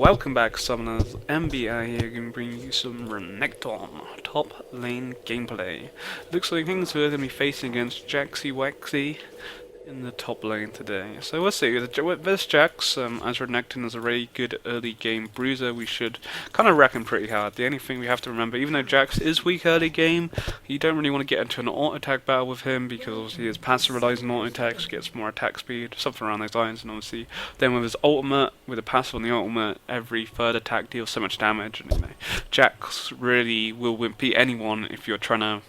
Welcome back, Summoners. MBI here, going to bring you some Renekton top lane gameplay. Looks like things we're going to be facing against Jaxy Waxy in the top lane today. So we'll see. This Jax, as Renekton is a very good early game bruiser, we should kind of wreck him pretty hard. The only thing we have to remember, even though Jax is weak early game, you don't really want to get into an auto attack battle with him because obviously his passive relies on auto attacks, gets more attack speed, something around those lines, and obviously then with his ultimate, with a passive on the ultimate, every third attack deals so much damage, and Jax really will beat anyone if you're trying to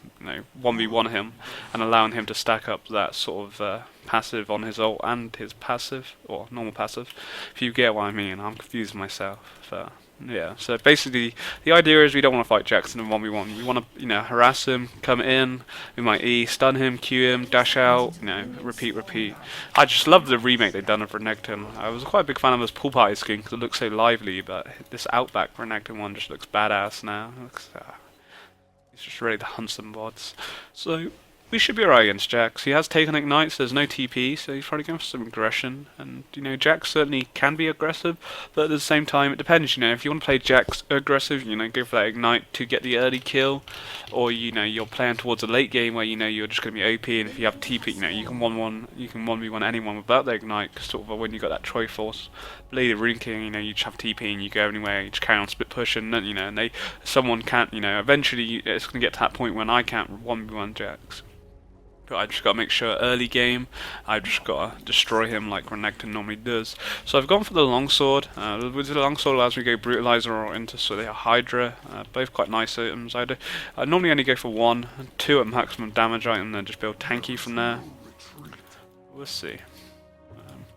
1v1 him and allowing him to stack up that sort of passive on his ult and his passive, or normal passive, if you get what I mean. I'm confused myself. Yeah, so basically the idea is we don't want to fight Jackson in 1v1. We want to, harass him, come in, we might E, stun him, Q him, dash out, repeat. I just love the remake they've done of Renekton. I was quite a big fan of this pool party skin because it looks so lively, but this Outback Renekton one just looks badass now. It looks, it's just ready to hunt some bots. So we should be alright against Jax. He has taken Ignite, so there's no TP, so he's probably going for some aggression. And, Jax certainly can be aggressive, but at the same time, it depends, if you want to play Jax aggressive, go for that Ignite to get the early kill, or, you're playing towards a late game where, you're just going to be OP, and if you have TP, you can 1v1 anyone without the Ignite, sort of when you got that Triforce Blade of Rune King, you just have TP and you go anywhere, you just carry on split pushing, and, someone can't, eventually it's going to get to that point when I can't 1v1 Jax. But I just got to make sure early game, I've just got to destroy him like Renekton normally does. So I've gone for the longsword. With the longsword allows me to go Brutalizer or into Hydra. Both quite nice items. I normally only go for 1, 2 at maximum damage item, and then just build tanky from there. We'll see.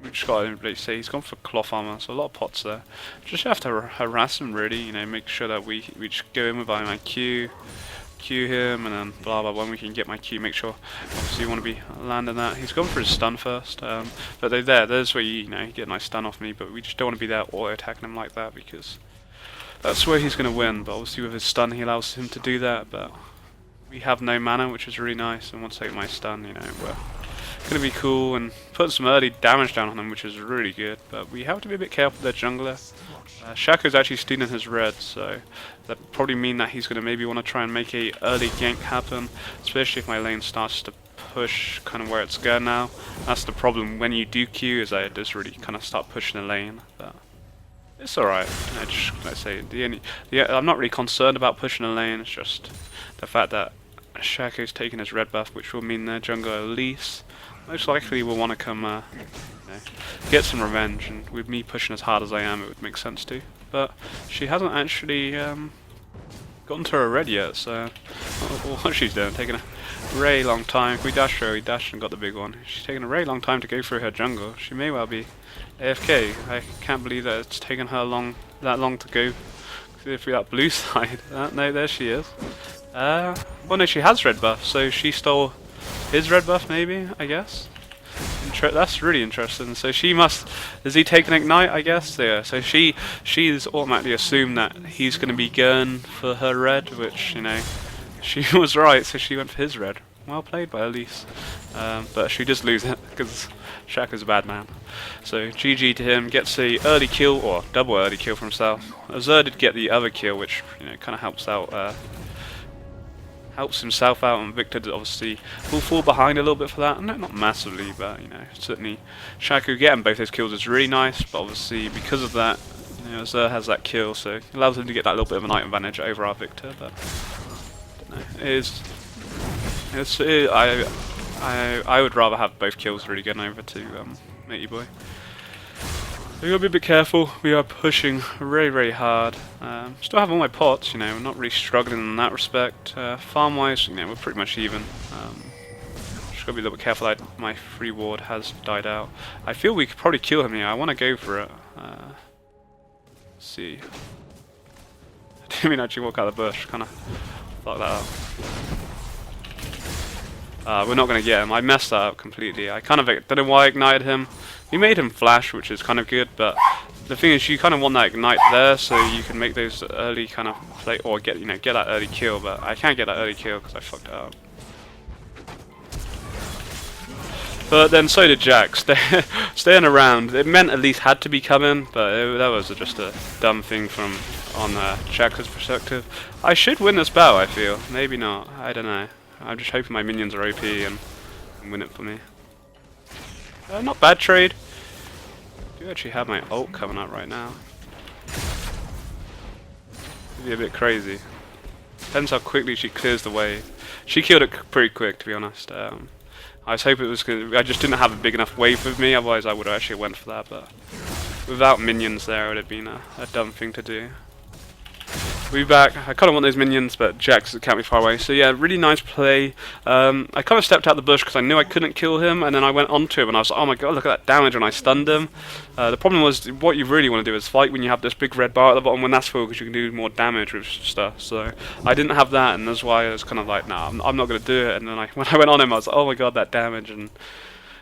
We just got to say he's gone for cloth armor, so a lot of pots there. Just have to harass him really. Make sure that we just go in with my Q him, and then blah blah. When we can get my Q, make sure obviously you want to be landing that. He's gone for his stun first, but there's where you get a nice stun off me, but we just don't want to be there auto attacking him like that because that's where he's going to win. But obviously with his stun he allows him to do that, but we have no mana, which is really nice, and once I get my stun, we're going to be cool and put some early damage down on him, which is really good, but we have to be a bit careful with their jungler. Shaco's actually stealing his red, so that probably mean that he's going to maybe want to try and make a early gank happen, especially if my lane starts to push kind of where it's going now. That's the problem when you do Q, is that it does really kind of start pushing the lane. But it's alright. Let's say I'm not really concerned about pushing the lane. It's just the fact that Shaco's taking his red buff, which will mean their jungler Elise most likely will want to come get some revenge, and with me pushing as hard as I am, it would make sense to. But she hasn't actually gotten to her red yet, so what she's doing, taking a very long time. If we dash her, we dashed and got the big one. She's taking a very long time to go through her jungle. She may well be AFK. I can't believe that it's taken her that long to go through that blue side. No, there she is. Well, no, she has red buff, so she stole his red buff, maybe, I guess. That's really interesting. So she must... Is he taking Ignite, I guess? Yeah, so she's automatically assumed that he's going to be going for her red, which, she was right, so she went for his red. Well played by Elise. But she does lose it, because Shaco's a bad man. So GG to him, gets a early kill, or double early kill for himself. Azur did get the other kill, which, kind of helps out... helps himself out, and Victor obviously will fall behind a little bit for that. No, not massively, but certainly Shaco getting both his kills is really nice, but obviously because of that, Azur has that kill, so it allows him to get that little bit of an item advantage over our Victor. But I would rather have both kills really getting over to Matey Boy. We gotta be a bit careful. We are pushing very, very hard. Still have all my pots, we're not really struggling in that respect. Farm wise, we're pretty much even. Just gotta be a little bit careful that my free ward has died out. I feel we could probably kill him here. I want to go for it. Let's see. I didn't mean actually walk out of the bush. Kind of fuck that up. We're not gonna get him. I messed that up completely. I kind of don't know why I ignited him. We made him flash, which is kind of good, but the thing is, you kind of want that ignite there, so you can make those early kind of play, or get that early kill. But I can't get that early kill because I fucked it up. But then so did Jax. Staying around. It meant at least had to be coming, but that was just a dumb thing from on Jax's perspective. I should win this battle, I feel. Maybe not. I don't know. I'm just hoping my minions are OP and win it for me. Not bad trade. I do actually have my ult coming up right now. It'd be a bit crazy. Depends how quickly she clears the wave. She killed it pretty quick, to be honest. I was hoping it was gonna. I just didn't have a big enough wave with me. Otherwise, I would have actually went for that. But without minions there, it would have been a dumb thing to do. We'll be back. I kind of want those minions, but Jax can't be far away. So yeah, really nice play. I kind of stepped out the bush because I knew I couldn't kill him, and then I went onto him, and I was like, oh my god, look at that damage, and I stunned him. The problem was, what you really want to do is fight when you have this big red bar at the bottom when that's full, because you can do more damage with stuff. So I didn't have that, and that's why I was kind of like, nah, I'm not going to do it. And then when I went on him, I was like, oh my god, that damage. And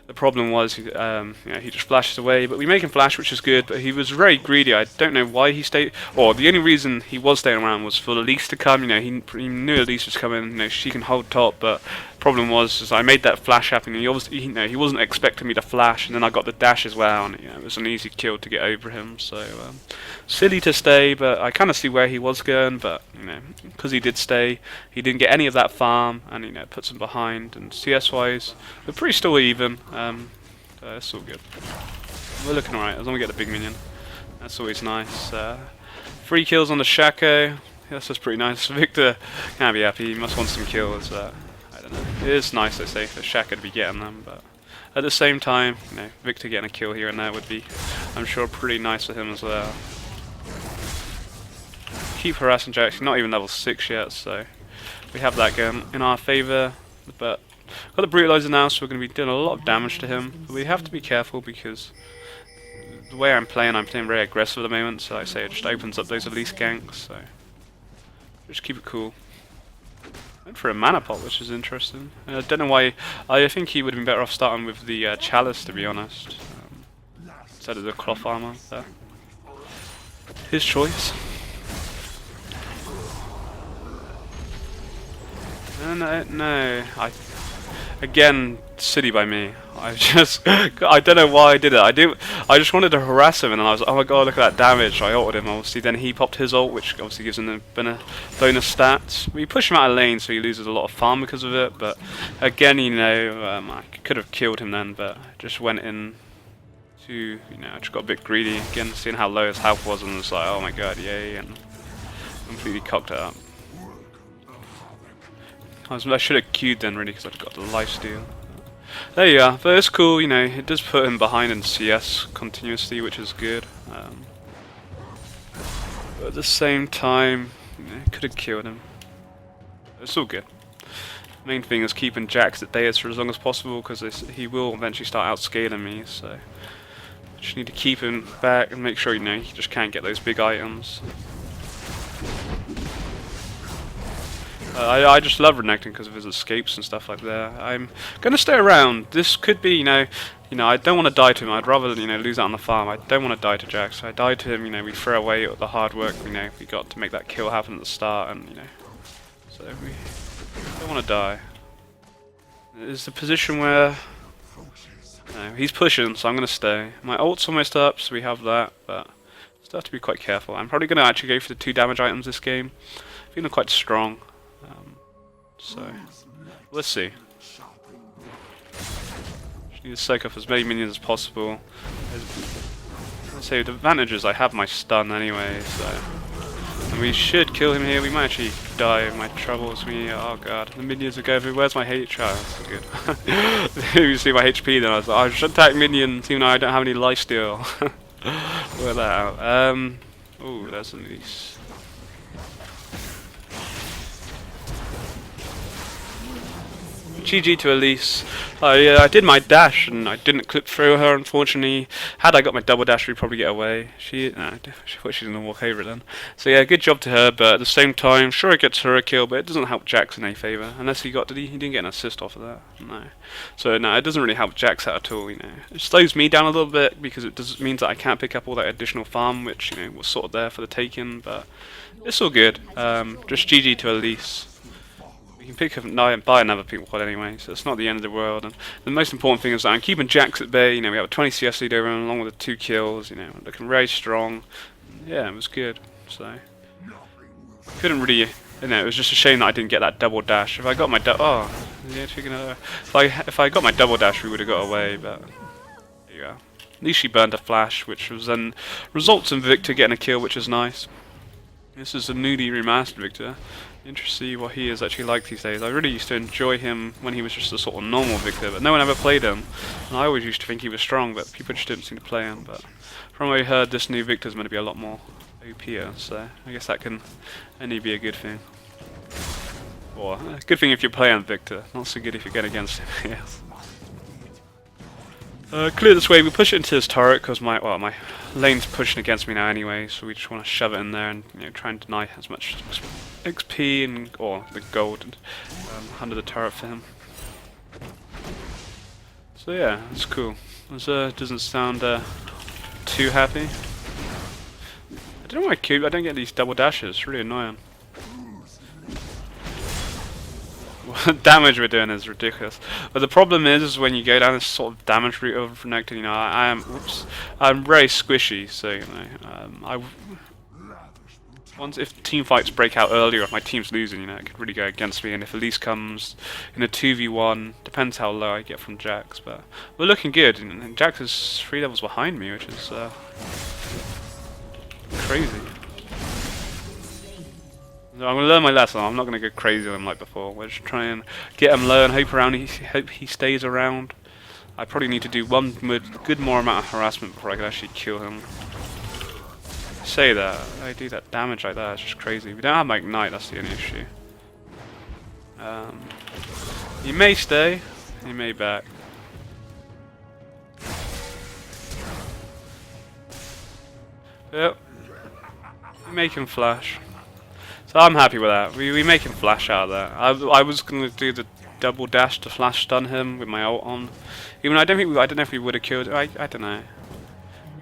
the problem was, you know, he just flashed away, but we make him flash, which is good, but he was very greedy. I don't know why he stayed, or the only reason he was staying around was for Elise to come. You know, he knew Elise was coming, you know, she can hold top, but problem was, is I made that flash happen, and you know, he wasn't expecting me to flash, and then I got the dash as well, and you know, it was an easy kill to get over him, so silly to stay, but I kind of see where he was going, but you know, because he did stay, he didn't get any of that farm, and you know, it puts him behind, and CS wise, we're pretty still even, it's all good. We're looking alright, as long as we get the big minion, that's always nice. 3 kills on the Shaco, that's just pretty nice. Victor can't be happy, he must want some kills. I don't know. It is nice, I say, for Shaco to be getting them, but at the same time, you know, Victor getting a kill here and there would be, I'm sure, pretty nice for him as well. Keep harassing Jax, he's not even level 6 yet, so we have that going in our favour. But got the Brutalizer now, so we're going to be doing a lot of damage to him. But we have to be careful because the way I'm playing very aggressive at the moment, so like I say, it just opens up those Elise ganks, so just keep it cool. Went for a mana pot, which is interesting. I don't know why. I think he would have been better off starting with the Chalice, to be honest, instead of the cloth armor there. His choice. No, again, silly by me. I don't know why I did it. I just wanted to harass him, and then I was like, oh my god, look at that damage. I ulted him, obviously. Then he popped his ult, which obviously gives him the bonus stats. We push him out of lane, so he loses a lot of farm because of it. But again, you know, I could have killed him then, but I just went in to, you know, I just got a bit greedy. Again, seeing how low his health was, and was like, oh my god, yay, and completely cocked it up. I should have queued then, really, because I've got the lifesteal. There you are, but it's cool, you know, it does put him behind in CS continuously, which is good. But at the same time, you know, could have killed him. It's all good. Main thing is keeping Jax at Deus for as long as possible, because he will eventually start outscaling me, so just need to keep him back and make sure, you know, he just can't get those big items. I just love Renekton because of his escapes and stuff like that. I'm gonna stay around. This could be, you know, I don't want to die to him. I'd rather, you know, lose out on the farm. I don't want to die to Jax. So I died to him, you know, we throw away the hard work, you know, we got to make that kill happen at the start, and you know, so we don't want to die. It's the position where, no, he's pushing, so I'm gonna stay. My ult's almost up, so we have that, but still have to be quite careful. I'm probably gonna actually go for the 2 damage items this game. I think they're quite strong. So, let's see. Just need to soak up as many minions as possible. So the advantage is I have my stun anyway, so... And we should kill him here, we might actually die of my troubles. Oh god, the minions are going through. Where's my HP? Oh, that's good. You see my HP then, I was like, I should attack minions even though I don't have any lifesteal. Work that out. Ooh, that's a nice... GG to Elise. I did my dash and I didn't clip through her, unfortunately. Had I got my double dash, we'd probably get away. She thought she was going to walk over it then. So yeah, good job to her, but at the same time, sure it gets her a kill, but it doesn't help Jax in any favour. Unless he didn't get an assist off of that. No. So no, it doesn't really help Jax out at all, you know. It slows me down a little bit because it means that I can't pick up all that additional farm, which, you know, was sort of there for the taking, but it's all good. Just GG to Elise. We can pick up and buy another pink ward anyway, so it's not the end of the world. And the most important thing is that I'm keeping Jax at bay. You know, we have a 20 CS lead over him along with the 2 kills. You know, looking very strong. Yeah, it was good. So couldn't really. You know, it was just a shame that I didn't get that double dash. If I got my if I got my double dash, we would have got away. But there you go. At least she burned a flash, which was then results in Victor getting a kill, which is nice. This is a newly remastered Victor. Interesting to see what he is actually like these days. I really used to enjoy him when he was just a sort of normal Victor, but no one ever played him. And I always used to think he was strong, but people just didn't seem to play him. But from what I heard, this new Victor's going to be a lot more OP'er, so I guess that can only be a good thing. Or a good thing if you're playing Victor, not so good if you get against him. Yes. Clear this way. We push it into his turret because my lane's pushing against me now anyway, so we just want to shove it in there and try and deny as much XP and or the gold under the turret for him. So yeah, it's cool. This doesn't sound too happy. I don't know why I don't get these double dashes. It's really annoying. What damage we're doing is ridiculous. But the problem is when you go down this sort of damage route of Renekton, you know, I'm very squishy, so you know, once if team fights break out earlier, if my team's losing, you know, it could really go against me. And if Elise comes in a 2v1, depends how low I get from Jax, but we're looking good. And Jax is 3 levels behind me, which is crazy. So I'm going to learn my lesson. I'm not going to go crazy on him like before. We're just trying to get him low and hope he stays around. I probably need to do one good more amount of harassment before I can actually kill him. I say that, I do that damage like that, it's just crazy. We don't have my ignite, that's the only issue. He may stay, he may back. Yep. We make him flash. So I'm happy with that. We make him flash out of that. I was gonna do the double dash to flash stun him with my ult on. Even I don't know if we would have killed. I don't know.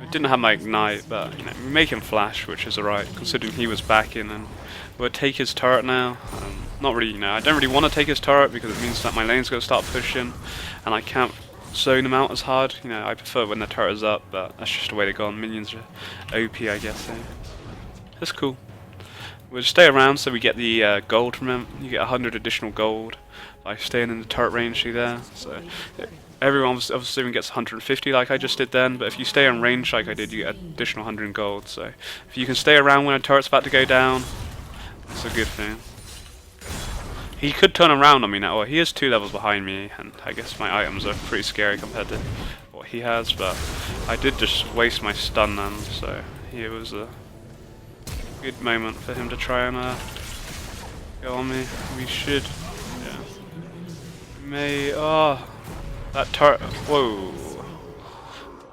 I didn't have my ignite, but you know, we make him flash, which is alright considering he was backing. And we'll take his turret now. Not really, you know. I don't really want to take his turret because it means that my lane's gonna start pushing, and I can't zone him out as hard. You know, I prefer when the turret is up, but that's just the way they go on. Minions are OP, I guess. So. That's cool. We'll stay around so we get the gold from him. You get 100 additional gold by staying in the turret range there. So everyone obviously gets 150 like I just did then, but if you stay in range like I did, you get additional 100 gold. So if you can stay around when a turret's about to go down, that's a good thing. He could turn around on me now. Well, he is 2 levels behind me, and I guess my items are pretty scary compared to what he has, but I did just waste my stun then, so it was a good moment for him to try and go on me. We should, yeah. That turret. Whoa.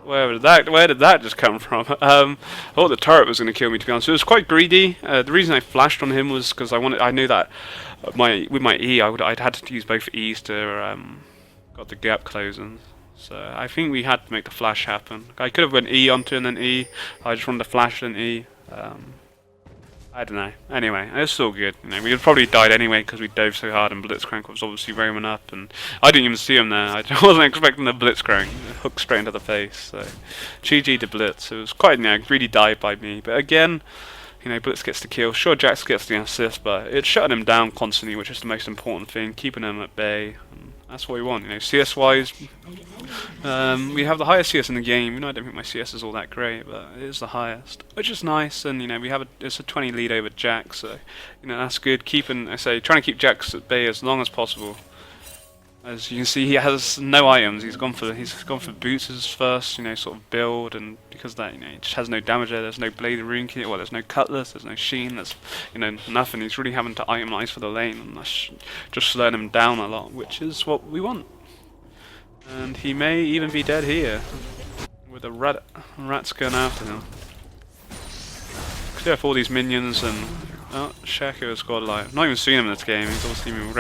Where did that just come from? I thought the turret was going to kill me, to be honest. It was quite greedy. The reason I flashed on him was because I knew that with my E, I'd had to use both E's to got the gap closing. So I think we had to make the flash happen. I could have went E onto and then E. I just wanted to flash and E. I don't know. Anyway, it's all good. You know, we had probably died anyway because we dove so hard and Blitzcrank was obviously roaming up, and I didn't even see him there. I wasn't expecting the Blitzcrank. Hook straight into the face. So, GG to Blitz. It was quite, you know, really died by me. But again, you know, Blitz gets the kill. Sure, Jax gets the assist, but it's shutting him down constantly, which is the most important thing. Keeping him at bay. That's what we want, you know. CS-wise, we have the highest CS in the game. You know, I don't think my CS is all that great, but it is the highest, which is nice. And you know, it's a 20 lead over Jax, so you know that's good. Trying to keep Jax at bay as long as possible. As you can see, he has no items. He's gone for boots as first, you know, sort of build, and because of that, you know, he just has no damage there. There's no blade rune kit. Well, there's no cutlass. There's no sheen. There's, you know, nothing. He's really having to itemize for the lane, and that's just slowing him down a lot, which is what we want. And he may even be dead here, with the rats going after him. Clear off all these minions and. Oh, Shaco has got like, not even seen him in this game. He's obviously been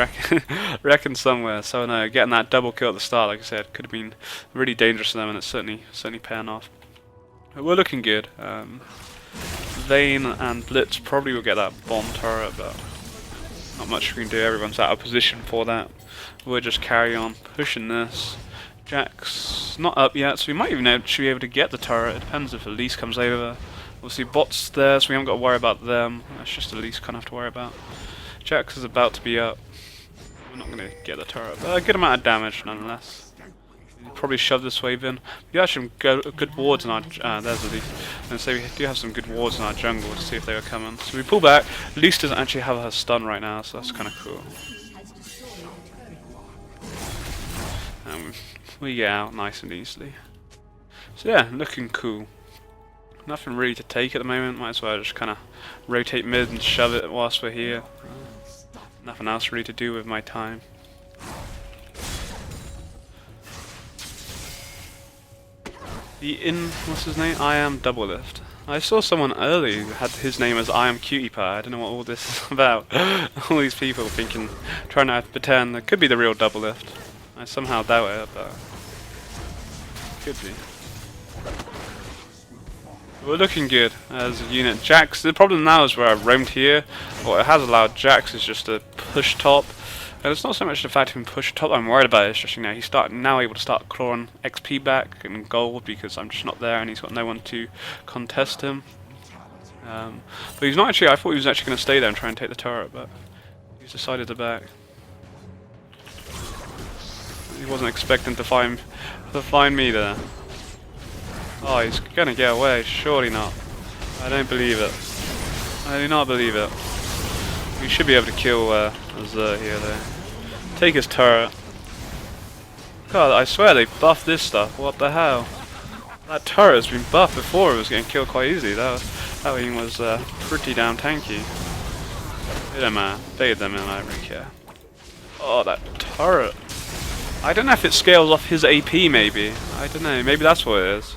wrecking somewhere. So no, getting that double kill at the start, like I said, could have been really dangerous for them, and it's certainly paying off. But we're looking good. Vayne and Blitz probably will get that bomb turret, but Not much we can do, everyone's out of position for that. We'll just carry on pushing this. Jax not up yet, so we might even actually be able to get the turret. It depends if Elise comes over. Obviously bots there, so we haven't got to worry about them. That's just Elise kind of have to worry about. Jax is about to be up. We're not going to get the turret, but a good amount of damage nonetheless. We'll probably shove this wave in. We do have some good wards in our... there's Elise. And so we do have some good wards in our jungle to see if they were coming. So we pull back. Elise doesn't actually have her stun right now, so that's kind of cool. We get out nice and easily. So yeah, looking cool. Nothing really to take at the moment, might as well just kind of rotate mid and shove it whilst we're here. Nothing else really to do with my time. What's his name? I am Double Lift. I saw someone earlier who had his name as I am Cutie Pie. I don't know what all this is about. All these people thinking, trying to pretend that could be the real Double Lift. I somehow doubt it, but could be. We're looking good as a unit. Jax, the problem now is where I've roamed here. What it has allowed Jax is just to push top. And it's not so much the fact he can push top I'm worried about, it's just, you know, he's now able to start clawing XP back and gold because I'm just not there and he's got no one to contest him. But he's not actually, I thought he was actually going to stay there and try and take the turret, but he's decided to back. He wasn't expecting to find me there. Oh, he's gonna get away. Surely not. I don't believe it. I do not believe it. We should be able to kill Azur here, though. Take his turret. God, I swear they buffed this stuff. What the hell? That turret has been buffed before. It was getting killed quite easily. That thing was pretty damn tanky. It don't matter. Bait them in. I don't really care. Oh, that turret. I don't know if it scales off his AP, maybe. I don't know. Maybe that's what it is.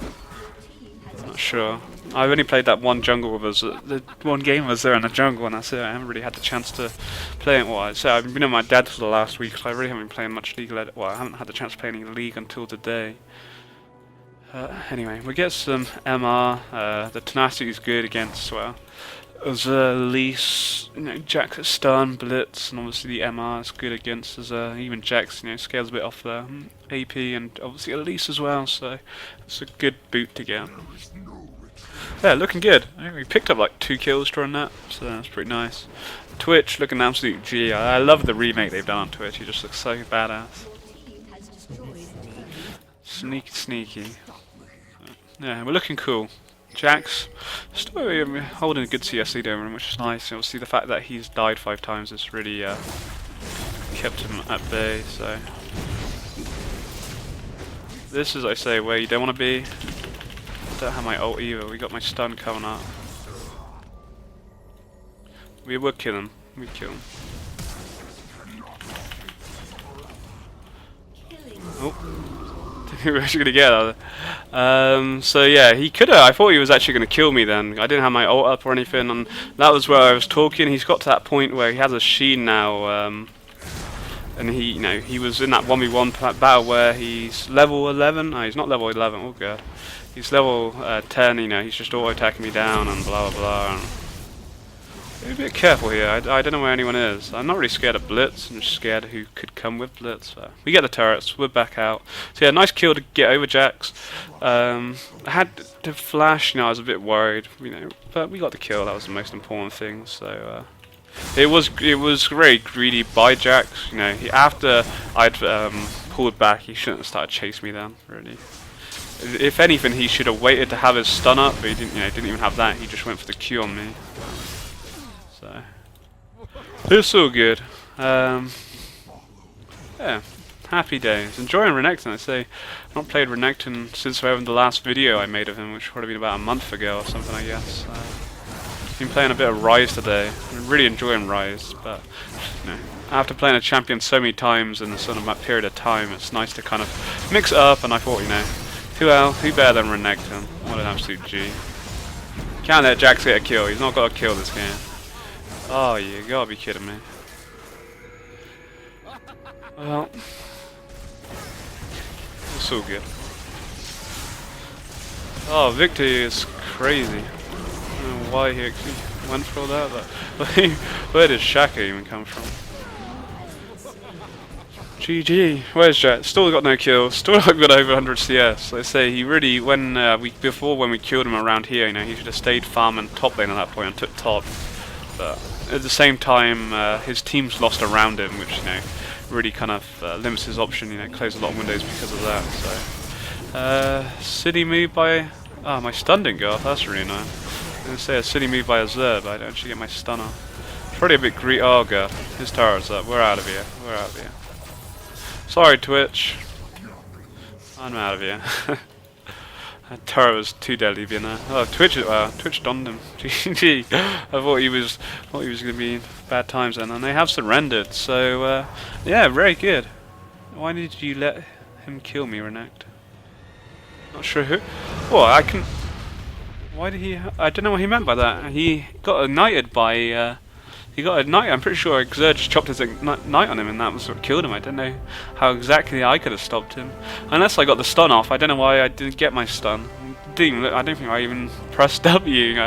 I'm not sure. I've only played that one jungle with us. The one game was there in the jungle, and that's it. I haven't really had the chance to play it. Well, I've been with my dad for the last week, so I really haven't been playing much League. Well, I haven't had the chance to play any League until today. Anyway, we get some MR. The tenacity is good against, well, Elise, you know, Jax stun, blitz, and obviously the MR is good against even Jax, you know, scales a bit off the AP, and obviously Elise as well, so it's a good boot to get. Yeah, looking good. I think we picked up like 2 kills during that, so that's pretty nice. Twitch looking absolute G. I love the remake they've done on Twitch, he just looks so badass. Sneaky, sneaky. Yeah, we're looking cool. Jax, still holding a good CS lead over him, which is nice. You'll see the fact that he's died 5 times has really kept him at bay. So this is, I say, where you don't want to be. Don't have my ult either. We got my stun coming up. We will kill him. We kill him. Oh. We were actually gonna get out of there. So yeah, he could have. I thought he was actually gonna kill me then. I didn't have my ult up or anything, and that was where I was talking. He's got to that point where he has a sheen now, and he, you know, he was in that 1v1 battle where he's level 11. No, he's not level 11. Oh god, he's level 10. You know, he's just auto attacking me down and blah blah blah. And be a bit careful here. I don't know where anyone is. I'm not really scared of Blitz. I'm just scared of who could come with Blitz. So we get the turrets. We're back out. So yeah, nice kill to get over Jax. I had to flash. You know, I was a bit worried. You know, but we got the kill. That was the most important thing. So it was very greedy by Jax. You know, after I'd pulled back, he shouldn't have started chasing me then. Really. If anything, he should have waited to have his stun up, but he didn't. You know, didn't even have that. He just went for the Q on me. So it's all good. Yeah, happy days. Enjoying Renekton. I say, I've not played Renekton since the last video I made of him, which would probably been about a month ago or something, I guess. Been playing a bit of Rise today. I'm really enjoying Rise, but you know, after playing a champion so many times in sort of that period of time, it's nice to kind of mix it up. And I thought, you know, who better than Renekton? What an absolute G. Can't let Jax get a kill. He's not got a kill this game. Oh, you gotta be kidding me. Well, it's all good. Oh, victory is crazy. I don't know why he actually went for all that. But where did Shaka even come from? GG. Where's Jax? Still got no kills. Still got over 100 CS. They say he really, when when we killed him around here, you know, he should have stayed farming top lane at that point and took top. But at the same time, his team's lost around him, which, you know, really kind of limits his option. You know, close a lot of windows because of that. So city move by my stun didn't go off. That's really nice. I was gonna say a city move by Azure, but I don't actually get my stunner. Probably a bit greedy. Oh god, his turret's up. We're out of here. We're out of here. Sorry, Twitch. I'm out of here. That turret was too deadly, you know. Oh, Twitch donned him. GG. I thought he was gonna be in bad times then, and they have surrendered. So yeah, very good. Why did you let him kill me, Renekton? Not sure who. Well, I can. Why did he? I don't know what he meant by that. He got ignited by. He got ignited. I'm pretty sure Xur just chopped his ignite on him, and that was what killed him. I don't know how exactly I could have stopped him, unless I got the stun off. I don't know why I didn't get my stun. I don't think I even pressed W.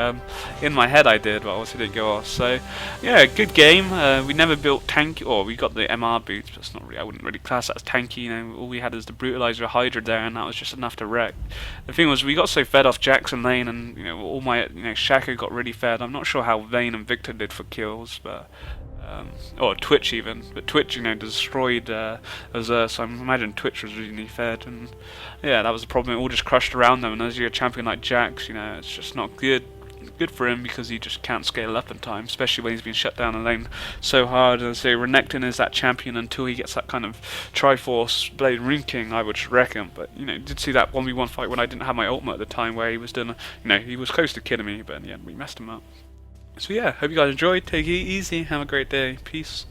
In my head I did, but obviously didn't go off. So yeah, good game. We never built tank, or we got the MR boots, but it's not really. I wouldn't really class that as tanky. You know, all we had is the brutalizer Hydra there, and that was just enough to wreck. The thing was, we got so fed off Jackson lane, and you know, all my Shaka got really fed. I'm not sure how Vayne and Victor did for kills, but. Or Twitch even, but Twitch, you know, destroyed Azure, so I imagine Twitch was really fed, and yeah, that was the problem. It all just crushed around them, and as you're a champion like Jax, you know, it's just not good for him because he just can't scale up in time, especially when he's been shut down in lane so hard. And so Renekton is that champion until he gets that kind of Triforce Blade Rune King, I would reckon. But you know, did see that 1v1 fight when I didn't have my ultimate at the time, where he was doing, you know, he was close to killing me, but in the end we messed him up. So yeah, hope you guys enjoyed. Take it easy. Have a great day. Peace.